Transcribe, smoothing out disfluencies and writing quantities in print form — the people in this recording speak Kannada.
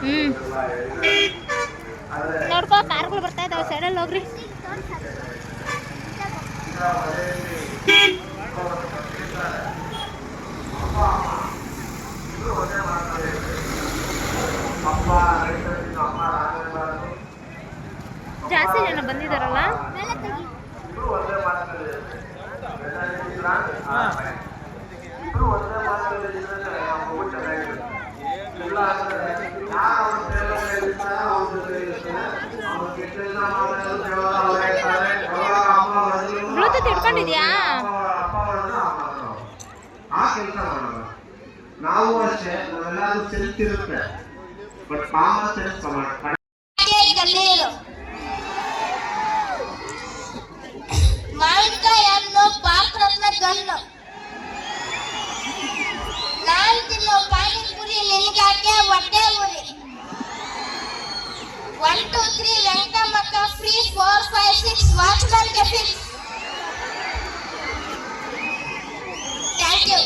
ಹ್ಮ್ ನೋಡ್ಕೋ ಕಾರ್ಗಳು ಬರ್ತಾ ಇದಾವೆ ಸೈಡಲ್ಲಿ ಹೋಗ್ರಿ. ಜಾಸ್ತಿ ಜನ ಬಂದಿದಾರಲ್ಲ. ಬ್ಲೂಟೂತ್ ಇಟ್ಕೊಂಡಿದ್ಯಾ? ನಾವು ಅಷ್ಟೇ ನಾವೆಲ್ಲರೂ ಸೆಲ್ಫ್ ಇರುತ್ತೆ ಬಟ್ ಕಾಮನ್ ಸೆನ್ಸ್ ಮಾವಿನಕಾಯನ್ನು ಪಾತ್ರನ ಗಣ್ಣು ನಾನ್ ತಿನ್ನೋ ಪಾನಿಪುರಿ ನಿನಗಾಕೆ ಹೊಟ್ಟೆ ಉರಿ 1 2 3 ವೆಂಕಟಮ್ಮಕ್ಕ ಫ್ರೀ 4 5 6 ವಾಚ್ಮನ್ಗೆ ಫಿಕ್ಸ್. Thank you.